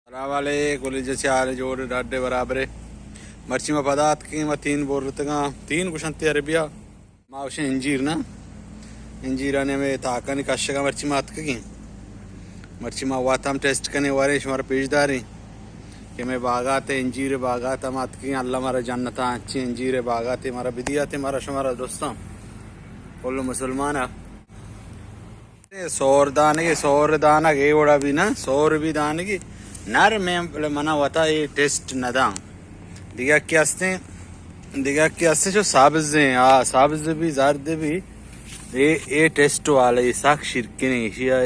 रावाले college से आ रहे जोड़ डाडे बराबरे मर्ची में पदार्थ की मैं तीन बोल रहे तीन कुछ अंते अरबिया मावशे इंजीर ना इंजीर आने में ताका नहीं कश्य का मर्ची मात की मर्ची में हुआ था हम टेस्ट करने वाले हमारा पेशदारी कि मैं बागाते इंजीर बागाता मात की अल्लाह हमारा जन्नता अच्छी इंजीर बागाते हमारा बिदिया थे हमारा शुमारा दोस्तों बोलो मुसलमान सौर दाना गे ओड़ा भी ना सौर भी दाने की नर में मना होता ये टेस्ट नदा दिगा क्या जो साबिज हैं साबिज भी जारदे भी ये टेस्ट वाले ये साक शिरके नहीं इशिया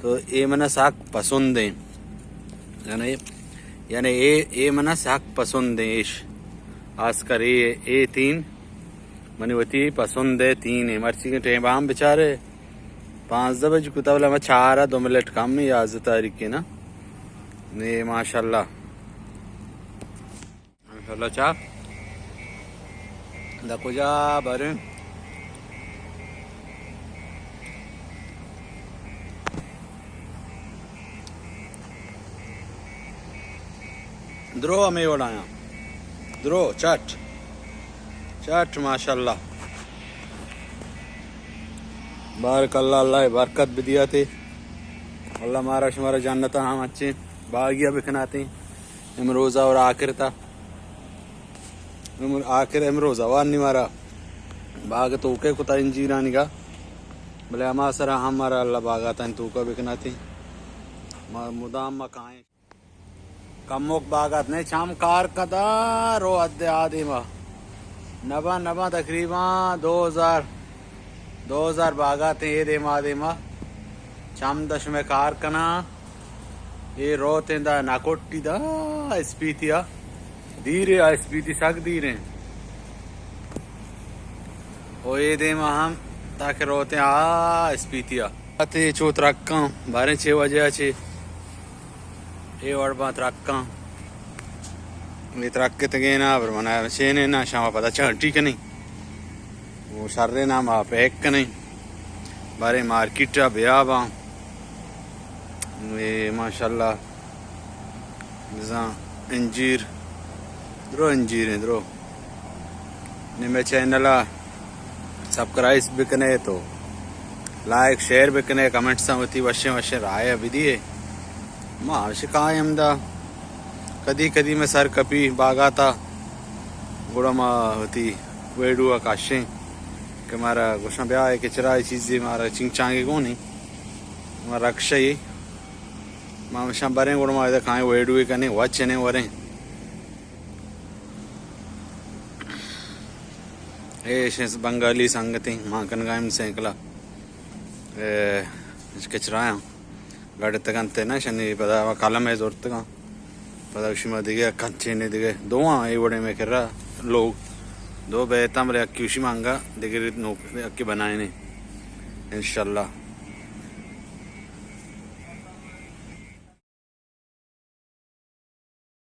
तो ये मना साक पसंद है यानी ये मना साक पसंद है इश आजकर ये तीन मनी वती पसंद है तीन है मर्ची के टेम आम बेचारे 5 बजे कुताबला में 4 मिनट कम ही आज तारीख के ना ने माशाल्लाह माशाल्लाह चा देखो जा बारे द्रो हमें उड़ाया द्रो चट माशाल्लाह बारक अल्लाह अल्लाह बरकत भी दिया थे अल्लाह हमारा शुमारा जानता हम अच्छे बागिया बिखनाते इमरोज़ा और आखिर था आखिर इमरोज़ा वान नहीं मारा बाग तो के कुता इंजीरा निगा भले हमारा सरा हमारा अल्लाह बागाता तो का बिखनाते मुदाम मकाएं कमोक बागात नहीं शाम कार कदा रो अद्दे आदि मा नबा तकरीबन 2000 बागाते ये दे मा शाम दश में कार कना ये रोते दा नाकोटी दा स्पीतिया धीरे स्पीति सक धीरे ओ ये दे हम ताकि रोते स्पीतिया आते चोत रक्का 12-6 बजे अच्छे ये और बात रक्का ये रक्के तगे ना पर मना छेने ना शाम पता चल ठीक नहीं वो सर्रे ना मा पैक नहीं बारे मार्केट बया बा ये माशाल्लाह इंजीर द्रो ने मैं चैनल सब्सक्राइब भी कने तो लाइक शेयर भी कने कमेंट्स होती वशे राय भी दिए मां शिकाय हमदा कदी मैं सर कपी बागाता गुड़ा माँ होती वेडू आकाशे कि हमारा गुस्सा ब्याह है कि चराई चीज़ें हमारा चिंचांगे को नहीं हमारा अक्षय मामशा बरे गुड़ माँ इधर खाएं वेडू कने वच्चे ने वरे शेष बंगाली संगति माँ कनगाम सेंकला इसके चराया गाड़ी तक अंते ना शनि पता कालम है जोरत का पता उसी दिखे कच्चे ने दिखे दो ये बड़े में कर रहा लोग 2 बेहता मेरे अक्की उसी मांगा दिखे नौकरी अक्की बनाए नहीं इंशाल्लाह